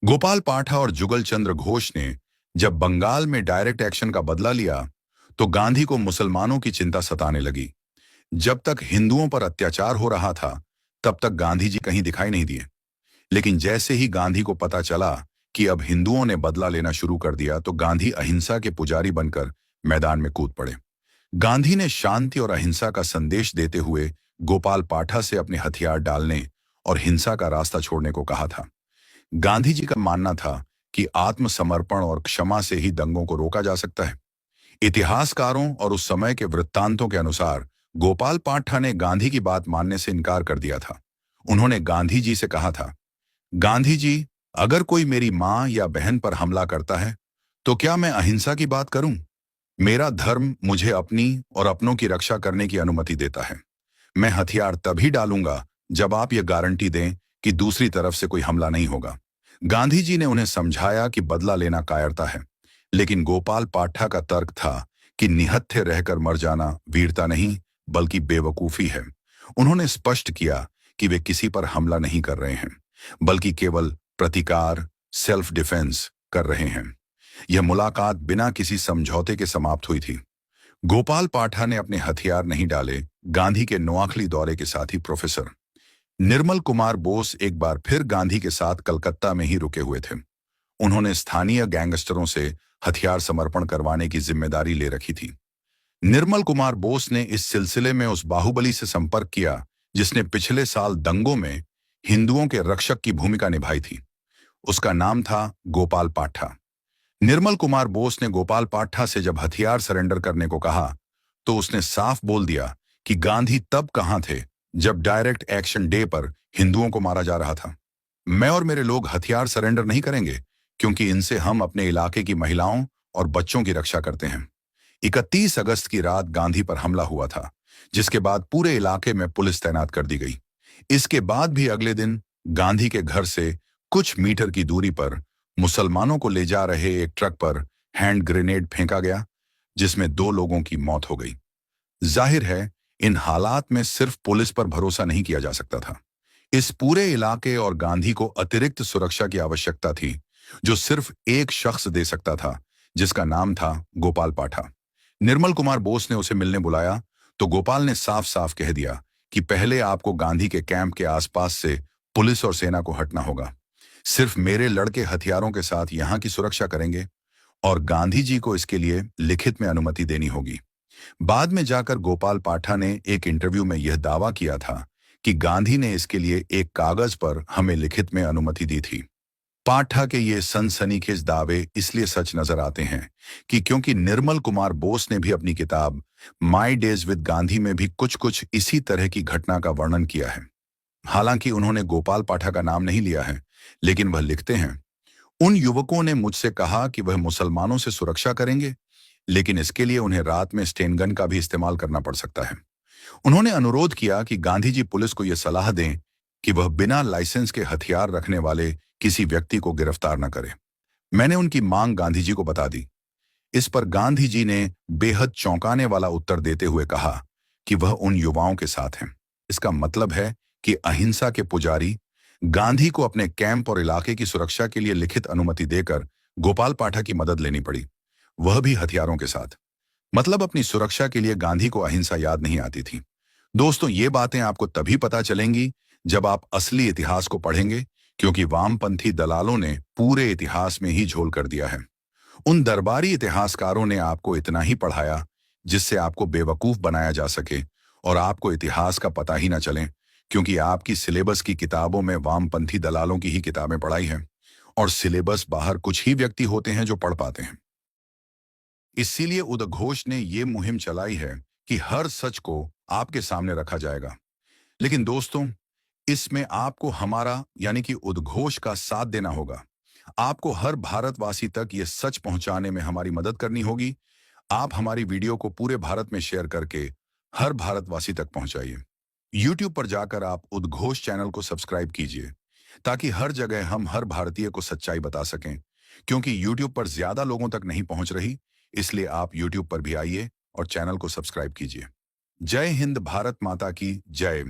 गोपाल पाठा और जुगल चंद्र घोष ने जब बंगाल में डायरेक्ट एक्शन का बदला लिया तो गांधी को मुसलमानों की चिंता सताने लगी। जब तक हिंदुओं पर अत्याचार हो रहा था तब तक गांधी जी कहीं दिखाई नहीं दिए। लेकिन जैसे ही गांधी को पता चला कि अब हिंदुओं ने बदला लेना शुरू कर दिया तो गांधी अहिंसा के पुजारी बनकर मैदान में कूद पड़े। गांधी ने शांति और अहिंसा का संदेश देते हुए गोपाल पाठा से अपने हथियार डालने और हिंसा का रास्ता छोड़ने को कहा था। गांधी जी का मानना था कि आत्मसमर्पण और क्षमा से ही दंगों को रोका जा सकता है। इतिहासकारों और उस समय के वृत्तांतों के अनुसार गोपाल पाठा ने गांधी की बात मानने से इनकार कर दिया था। उन्होंने गांधी जी से कहा था, गांधी जी, अगर कोई मेरी मां या बहन पर हमला करता है तो क्या मैं अहिंसा की बात करूं? मेरा धर्म मुझे अपनी और अपनों की रक्षा करने की अनुमति देता है। मैं हथियार तभी डालूंगा जब आप ये गारंटी दें कि दूसरी तरफ से कोई हमला नहीं होगा। गांधी जी ने उन्हें समझाया कि बदला लेना कायरता है, लेकिन गोपाल पाठा का तर्क था कि निहत्थे रहकर मर जाना वीरता नहीं बल्कि बेवकूफी है। उन्होंने स्पष्ट किया कि वे किसी पर हमला नहीं कर रहे हैं बल्कि केवल प्रतिकार, सेल्फ डिफेंस कर रहे हैं। यह मुलाकात बिना किसी समझौते के समाप्त हुई थी। गोपाल पाठा ने अपने हथियार नहीं डाले। गांधी के नोआखली दौरे के साथी प्रोफेसर निर्मल कुमार बोस एक बार फिर गांधी के साथ कलकत्ता में ही रुके हुए थे। उन्होंने स्थानीय गैंगस्टरों से हथियार समर्पण करवाने की जिम्मेदारी ले रखी थी। निर्मल कुमार बोस ने इस सिलसिले में उस बाहुबली से संपर्क किया जिसने पिछले साल दंगों में हिंदुओं के रक्षक की भूमिका निभाई थी। उसका नाम था गोपाल पाठा। निर्मल कुमार बोस ने गोपाल पाठा से जब हथियार सरेंडर करने को कहा तो उसने साफ बोल दिया कि गांधी तब कहां थे जब डायरेक्ट एक्शन डे पर हिंदुओं को मारा जा रहा था। मैं और मेरे लोग हथियार सरेंडर नहीं करेंगे क्योंकि इनसे हम अपने इलाके की महिलाओं और बच्चों की रक्षा करते हैं। 31 अगस्त की रात गांधी पर हमला हुआ था, जिसके बाद पूरे इलाके में पुलिस तैनात कर दी गई। इसके बाद भी अगले दिन गांधी के घर से कुछ मीटर की दूरी पर मुसलमानों को ले जा रहे एक ट्रक पर हैंड ग्रेनेड फेंका गया, जिसमें 2 लोगों की मौत हो गई। जाहिर है, इन हालात में सिर्फ पुलिस पर भरोसा नहीं किया जा सकता था। इस पूरे इलाके और गांधी को अतिरिक्त सुरक्षा की आवश्यकता थी, जो सिर्फ एक शख्स दे सकता था, जिसका नाम था गोपाल पाठा। निर्मल कुमार बोस ने उसे मिलने बुलाया तो गोपाल ने साफ साफ कह दिया कि पहले आपको गांधी के कैंप के आसपास से पुलिस और सेना को हटना होगा। सिर्फ मेरे लड़के हथियारों के साथ यहाँ की सुरक्षा करेंगे और गांधी जी को इसके लिए लिखित में अनुमति देनी होगी। बाद में जाकर गोपाल पाठा ने एक इंटरव्यू में यह दावा किया था कि गांधी ने इसके लिए एक कागज पर हमें लिखित में अनुमति दी थी। पाठा के ये सनसनीखेज दावे इसलिए सच नजर आते हैं कि क्योंकि निर्मल कुमार बोस ने भी अपनी किताब माई डेज विद गांधी में भी कुछ कुछ इसी तरह की घटना का वर्णन किया है। हालांकि उन्होंने गोपाल पाठा का नाम नहीं लिया है, लेकिन वह लिखते हैं, उन युवकों ने मुझसे कहा कि वह मुसलमानों से सुरक्षा करेंगे, लेकिन इसके लिए उन्हें रात में स्टेन गन का भी इस्तेमाल करना पड़ सकता है। उन्होंने अनुरोध किया कि गांधी जी पुलिस को यह सलाह दें कि वह बिना लाइसेंस के हथियार रखने वाले किसी व्यक्ति को गिरफ्तार न करे। मैंने उनकी मांग गांधी जी को बता दी। इस पर गांधी जी ने बेहद चौंकाने वाला उत्तर देते हुए कहा कि वह उन युवाओं के साथ हैं। इसका मतलब है कि अहिंसा के पुजारी गांधी को अपने कैंप और इलाके की सुरक्षा के लिए लिखित अनुमति देकर गोपाल पाठा की मदद लेनी पड़ी, वह भी हथियारों के साथ। मतलब अपनी सुरक्षा के लिए गांधी को अहिंसा याद नहीं आती थी। दोस्तों, ये बातें आपको तभी पता चलेंगी जब आप असली इतिहास को पढ़ेंगे, क्योंकि वामपंथी दलालों ने पूरे इतिहास में ही झोल कर दिया है। उन दरबारी इतिहासकारों ने आपको इतना ही पढ़ाया जिससे आपको बेवकूफ बनाया जा सके और आपको इतिहास का पता ही ना चले, क्योंकि आपकी सिलेबस की किताबों में वामपंथी दलालों की ही किताबें पढ़ाई हैं और सिलेबस बाहर कुछ ही व्यक्ति होते हैं जो पढ़ पाते हैं। इसीलिए उदघोष ने ये मुहिम चलाई है कि हर सच को आपके सामने रखा जाएगा। लेकिन दोस्तों, इसमें आपको हमारा यानी कि उद्घोष का साथ देना होगा। आपको हर भारतवासी तक ये सच पहुंचाने में हमारी मदद करनी होगी। आप हमारी वीडियो को पूरे भारत में शेयर करके हर भारतवासी तक पहुंचाइए। YouTube पर जाकर आप उद्घोष चैनल को सब्सक्राइब कीजिए ताकि हर जगह हम हर भारतीय को सच्चाई बता सकें। क्योंकि YouTube पर ज्यादा लोगों तक नहीं पहुंच रही, इसलिए आप YouTube पर भी आइए और चैनल को सब्सक्राइब कीजिए। जय हिंद, भारत माता की जय।